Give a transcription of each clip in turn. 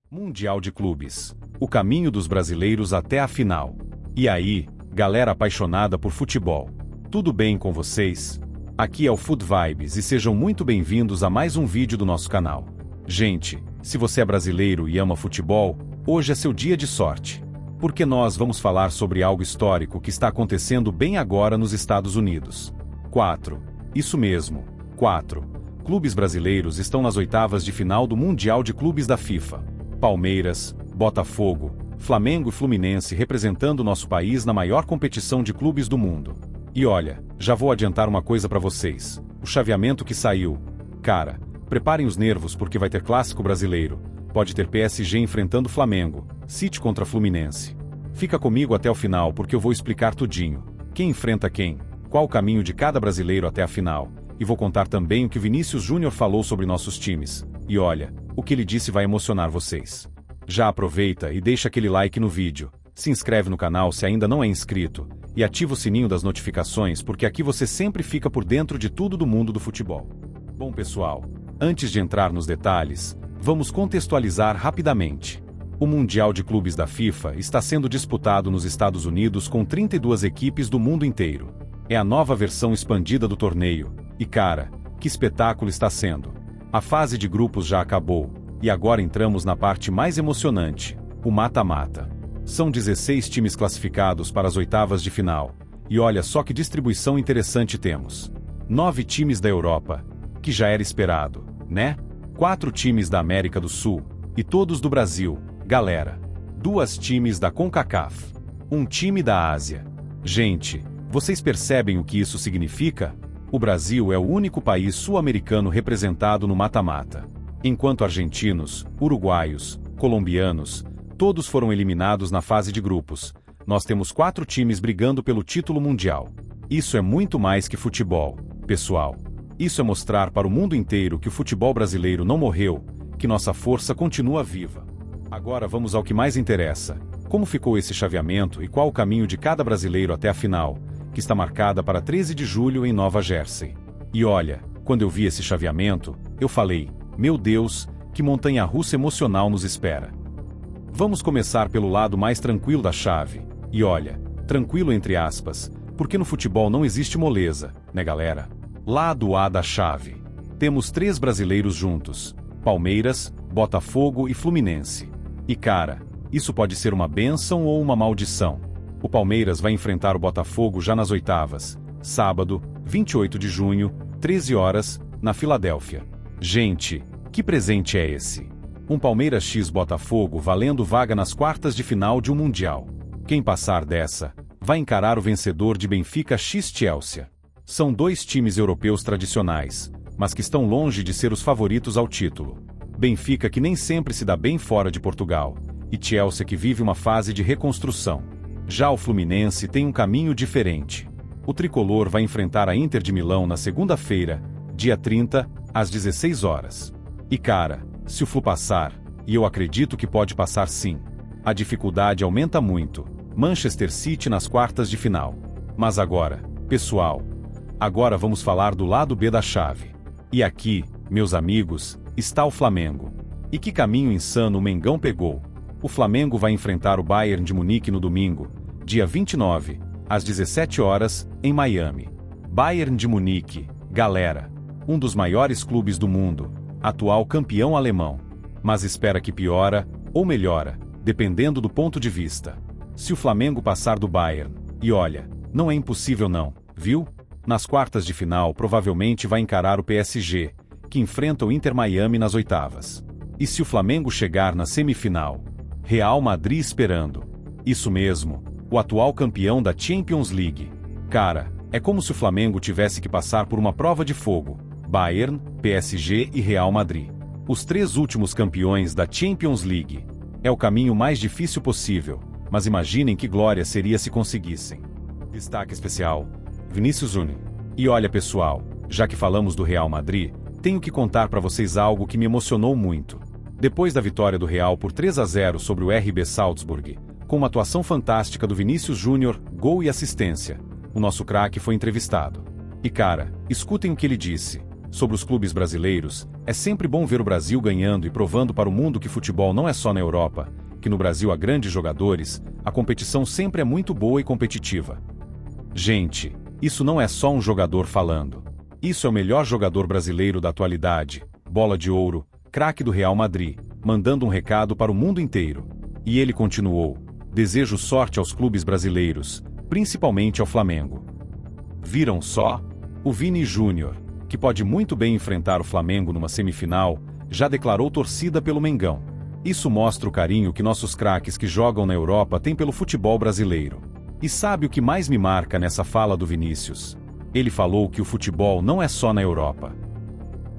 Mundial de Clubes. O caminho dos brasileiros até a final. E aí, galera apaixonada por futebol. Tudo bem com vocês? Aqui é o Food Vibes e sejam muito bem-vindos a mais um vídeo do nosso canal. Gente, se você é brasileiro e ama futebol, hoje é seu dia de sorte. Porque nós vamos falar sobre algo histórico que está acontecendo bem agora nos Estados Unidos. 4. Isso mesmo, 4. Clubes brasileiros estão nas oitavas de final do Mundial de Clubes da FIFA. Palmeiras, Botafogo, Flamengo e Fluminense representando nosso país na maior competição de clubes do mundo. E olha, já vou adiantar uma coisa pra vocês. O chaveamento que saiu. Cara, preparem os nervos porque vai ter clássico brasileiro. Pode ter PSG enfrentando Flamengo, City contra Fluminense. Fica comigo até o final porque eu vou explicar tudinho. Quem enfrenta quem, qual o caminho de cada brasileiro até a final. E vou contar também o que Vinícius Júnior falou sobre nossos times. E olha, o que ele disse vai emocionar vocês. Já aproveita e deixa aquele like no vídeo. Se inscreve no canal se ainda não é inscrito. E ativa o sininho das notificações porque aqui você sempre fica por dentro de tudo do mundo do futebol. Bom pessoal, antes de entrar nos detalhes, vamos contextualizar rapidamente. O Mundial de Clubes da FIFA está sendo disputado nos Estados Unidos com 32 equipes do mundo inteiro. É a nova versão expandida do torneio. E cara, que espetáculo está sendo. A fase de grupos já acabou, e agora entramos na parte mais emocionante, o mata-mata. São 16 times classificados para as oitavas de final, e olha só que distribuição interessante temos. 9 times da Europa, que já era esperado, né? 4 times da América do Sul, e todos do Brasil, galera. 2 times da CONCACAF. 1 time da Ásia. Gente, vocês percebem o que isso significa? O Brasil é o único país sul-americano representado no mata-mata. Enquanto argentinos, uruguaios, colombianos, todos foram eliminados na fase de grupos, nós temos 4 times brigando pelo título mundial. Isso é muito mais que futebol, pessoal. Isso é mostrar para o mundo inteiro que o futebol brasileiro não morreu, que nossa força continua viva. Agora vamos ao que mais interessa. Como ficou esse chaveamento e qual o caminho de cada brasileiro até a final, que está marcada para 13 de julho em Nova Jersey. E olha, quando eu vi esse chaveamento, eu falei, meu Deus, que montanha-russa emocional nos espera. Vamos começar pelo lado mais tranquilo da chave. E olha, tranquilo entre aspas, porque no futebol não existe moleza, né galera? Lado A da chave. Temos 3 brasileiros juntos, Palmeiras, Botafogo e Fluminense. E cara, isso pode ser uma bênção ou uma maldição. O Palmeiras vai enfrentar o Botafogo já nas oitavas, sábado, 28 de junho, 13 horas, na Filadélfia. Gente, que presente é esse? Um Palmeiras x Botafogo valendo vaga nas quartas de final de um Mundial. Quem passar dessa, vai encarar o vencedor de Benfica x Chelsea. São 2 times europeus tradicionais, mas que estão longe de ser os favoritos ao título. Benfica que nem sempre se dá bem fora de Portugal, e Chelsea que vive uma fase de reconstrução. Já o Fluminense tem um caminho diferente. O tricolor vai enfrentar a Inter de Milão na segunda-feira, dia 30, às 16 horas. E cara, se o Flu passar, e eu acredito que pode passar sim, a dificuldade aumenta muito. Manchester City nas quartas de final. Mas agora, pessoal, agora vamos falar do lado B da chave. E aqui, meus amigos, está o Flamengo. E que caminho insano o Mengão pegou. O Flamengo vai enfrentar o Bayern de Munique no domingo, dia 29, às 17 horas, em Miami. Bayern de Munique, galera, um dos maiores clubes do mundo, atual campeão alemão. Mas espera que piora, ou melhora, dependendo do ponto de vista. Se o Flamengo passar do Bayern, e olha, não é impossível não, viu? Nas quartas de final provavelmente vai encarar o PSG, que enfrenta o Inter Miami nas oitavas. E se o Flamengo chegar na semifinal? Real Madrid esperando. Isso mesmo, o atual campeão da Champions League. Cara, é como se o Flamengo tivesse que passar por uma prova de fogo. Bayern, PSG e Real Madrid. Os 3 últimos campeões da Champions League. É o caminho mais difícil possível, mas imaginem que glória seria se conseguissem. Destaque especial, Vinícius Júnior. E olha pessoal, já que falamos do Real Madrid, tenho que contar para vocês algo que me emocionou muito. Depois da vitória do Real por 3-0 sobre o RB Salzburg, com uma atuação fantástica do Vinícius Júnior, gol e assistência, o nosso craque foi entrevistado. E cara, escutem o que ele disse. Sobre os clubes brasileiros, É sempre bom ver o Brasil ganhando e provando para o mundo que futebol não é só na Europa, que no Brasil há grandes jogadores, a competição sempre é muito boa e competitiva. Gente, isso não é só um jogador falando. Isso é o melhor jogador brasileiro da atualidade, bola de ouro, craque do Real Madrid, mandando um recado para o mundo inteiro. E ele continuou: desejo sorte aos clubes brasileiros, principalmente ao Flamengo. Viram só? O Vini Júnior, que pode muito bem enfrentar o Flamengo numa semifinal, já declarou torcida pelo Mengão. Isso mostra o carinho que nossos craques que jogam na Europa têm pelo futebol brasileiro. E sabe o que mais me marca nessa fala do Vinícius? Ele falou que o futebol não é só na Europa.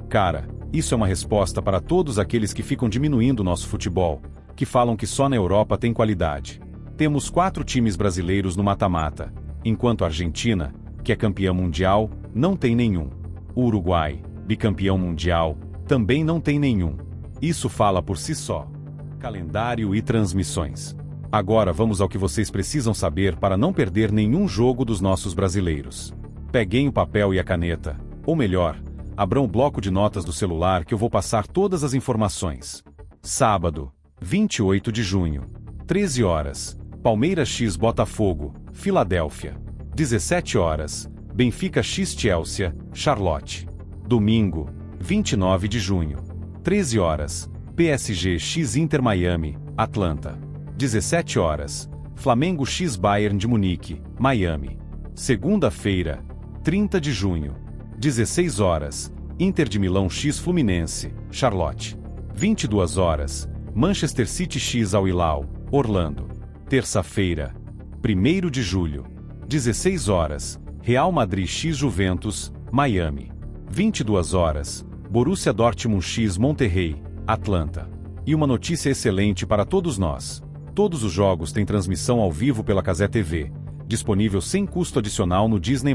Cara, isso é uma resposta para todos aqueles que ficam diminuindo o nosso futebol, que falam que só na Europa tem qualidade. Temos 4 times brasileiros no mata-mata, enquanto a Argentina, que é campeã mundial, não tem nenhum. O Uruguai, bicampeão mundial, também não tem nenhum. Isso fala por si só. Calendário e transmissões. Agora vamos ao que vocês precisam saber para não perder nenhum jogo dos nossos brasileiros. Peguem o papel e a caneta, ou melhor, abram o bloco de notas do celular que eu vou passar todas as informações. Sábado, 28 de junho, 13 horas, Palmeiras x Botafogo, Filadélfia. 17 horas, Benfica x Chelsea, Charlotte. Domingo, 29 de junho, 13 horas, PSG x Inter Miami, Atlanta. 17 horas, Flamengo x Bayern de Munique, Miami. Segunda-feira, 30 de junho, 16 horas, Inter de Milão x Fluminense, Charlotte. 22 horas, Manchester City x Al Hilal, Orlando. Terça-feira, 1º de julho, 16 horas, Real Madrid x Juventus, Miami. 22 horas, Borussia Dortmund x Monterrey, Atlanta. E uma notícia excelente para todos nós. Todos os jogos têm transmissão ao vivo pela Cazé TV, disponível sem custo adicional no Disney+.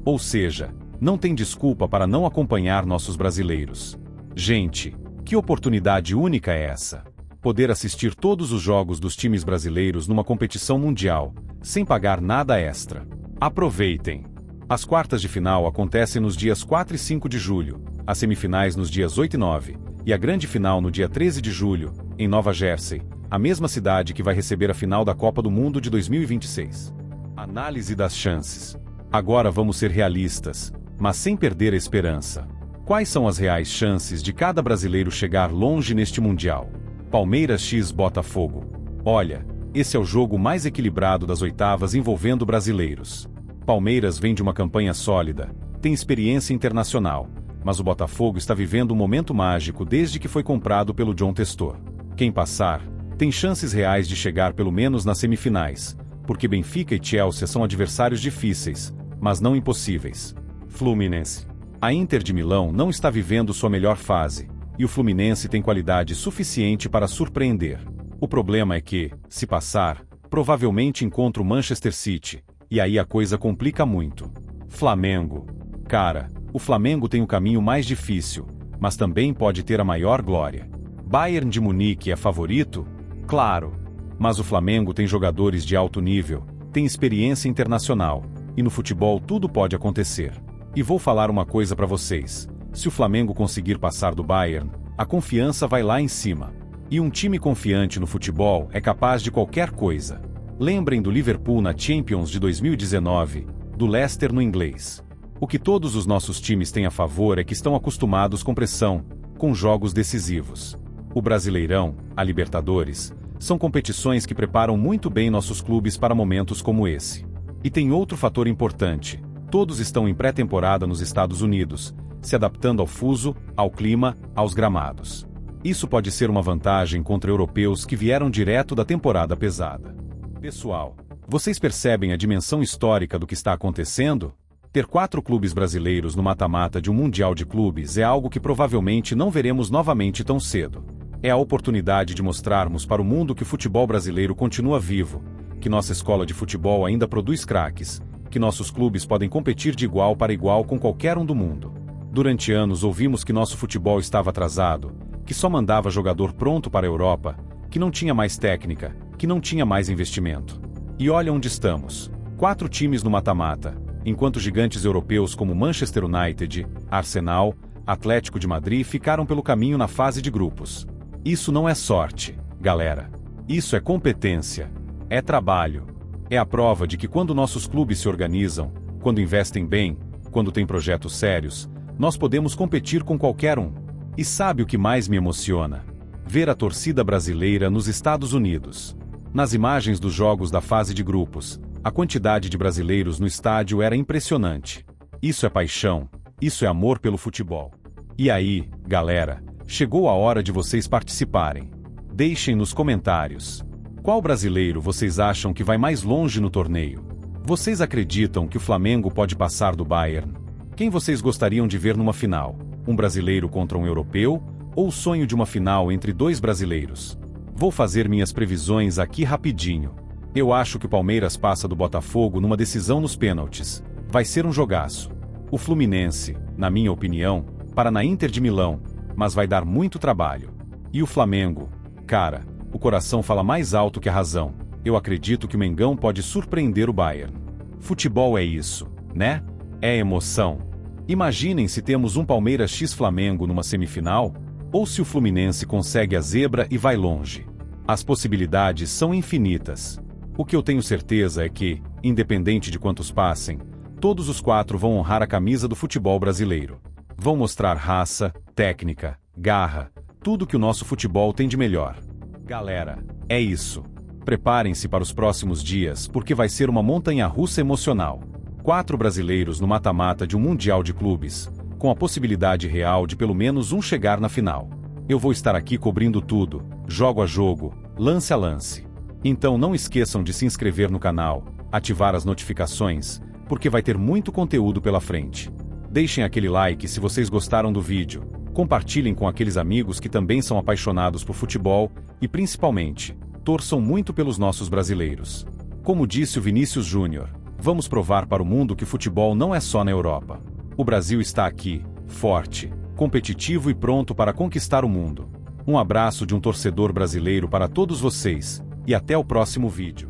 Ou seja, não tem desculpa para não acompanhar nossos brasileiros. Gente, que oportunidade única é essa? Poder assistir todos os jogos dos times brasileiros numa competição mundial, sem pagar nada extra. Aproveitem! As quartas de final acontecem nos dias 4 e 5 de julho, as semifinais nos dias 8 e 9, e a grande final no dia 13 de julho, em Nova Jersey, a mesma cidade que vai receber a final da Copa do Mundo de 2026. Análise das chances. Agora vamos ser realistas, mas sem perder a esperança. Quais são as reais chances de cada brasileiro chegar longe neste Mundial? Palmeiras x Botafogo. Olha, esse é o jogo mais equilibrado das oitavas envolvendo brasileiros. Palmeiras vem de uma campanha sólida, tem experiência internacional, mas o Botafogo está vivendo um momento mágico desde que foi comprado pelo John Textor. Quem passar, tem chances reais de chegar pelo menos nas semifinais, porque Benfica e Chelsea são adversários difíceis, mas não impossíveis. Fluminense. A Inter de Milão não está vivendo sua melhor fase, e o Fluminense tem qualidade suficiente para surpreender. O problema é que, se passar, provavelmente encontra o Manchester City, e aí a coisa complica muito. Flamengo. Cara, o Flamengo tem o caminho mais difícil, mas também pode ter a maior glória. Bayern de Munique é favorito? Claro. Mas o Flamengo tem jogadores de alto nível, tem experiência internacional, e no futebol tudo pode acontecer. E vou falar uma coisa para vocês. Se o Flamengo conseguir passar do Bayern, a confiança vai lá em cima. E um time confiante no futebol é capaz de qualquer coisa. Lembrem do Liverpool na Champions de 2019, do Leicester no inglês. O que todos os nossos times têm a favor é que estão acostumados com pressão, com jogos decisivos. O Brasileirão, a Libertadores, são competições que preparam muito bem nossos clubes para momentos como esse. E tem outro fator importante. Todos estão em pré-temporada nos Estados Unidos, se adaptando ao fuso, ao clima, aos gramados. Isso pode ser uma vantagem contra europeus que vieram direto da temporada pesada. Pessoal, vocês percebem a dimensão histórica do que está acontecendo? Ter 4 clubes brasileiros no mata-mata de um Mundial de Clubes é algo que provavelmente não veremos novamente tão cedo. É a oportunidade de mostrarmos para o mundo que o futebol brasileiro continua vivo, que nossa escola de futebol ainda produz craques, que nossos clubes podem competir de igual para igual com qualquer um do mundo. Durante anos ouvimos que nosso futebol estava atrasado, que só mandava jogador pronto para a Europa, que não tinha mais técnica, que não tinha mais investimento. E olha onde estamos. 4 times no mata-mata, enquanto gigantes europeus como Manchester United, Arsenal, Atlético de Madrid ficaram pelo caminho na fase de grupos. Isso não é sorte, galera. Isso é competência. É trabalho. É a prova de que quando nossos clubes se organizam, quando investem bem, quando têm projetos sérios, nós podemos competir com qualquer um. E sabe o que mais me emociona? Ver a torcida brasileira nos Estados Unidos. Nas imagens dos jogos da fase de grupos, a quantidade de brasileiros no estádio era impressionante. Isso é paixão, isso é amor pelo futebol. E aí, galera, chegou a hora de vocês participarem. Deixem nos comentários. Qual brasileiro vocês acham que vai mais longe no torneio? Vocês acreditam que o Flamengo pode passar do Bayern? Quem vocês gostariam de ver numa final? Um brasileiro contra um europeu? Ou o sonho de uma final entre dois brasileiros? Vou fazer minhas previsões aqui rapidinho. Eu acho que o Palmeiras passa do Botafogo numa decisão nos pênaltis. Vai ser um jogaço. O Fluminense, na minha opinião, para na Inter de Milão, mas vai dar muito trabalho. E o Flamengo? Cara, o coração fala mais alto que a razão. Eu acredito que o Mengão pode surpreender o Bayern. Futebol é isso, né? É emoção. Imaginem se temos um Palmeiras x Flamengo numa semifinal, ou se o Fluminense consegue a zebra e vai longe. As possibilidades são infinitas. O que eu tenho certeza é que, independente de quantos passem, todos os 4 vão honrar a camisa do futebol brasileiro. Vão mostrar raça, técnica, garra, tudo que o nosso futebol tem de melhor. Galera, é isso. Preparem-se para os próximos dias, porque vai ser uma montanha-russa emocional. 4 brasileiros no mata-mata de um Mundial de Clubes, com a possibilidade real de pelo menos um chegar na final. Eu vou estar aqui cobrindo tudo, jogo a jogo, lance a lance. Então não esqueçam de se inscrever no canal, ativar as notificações, porque vai ter muito conteúdo pela frente. Deixem aquele like se vocês gostaram do vídeo, compartilhem com aqueles amigos que também são apaixonados por futebol e, principalmente, torçam muito pelos nossos brasileiros. Como disse o Vinícius Júnior, vamos provar para o mundo que futebol não é só na Europa. O Brasil está aqui, forte, competitivo e pronto para conquistar o mundo. Um abraço de um torcedor brasileiro para todos vocês, e até o próximo vídeo.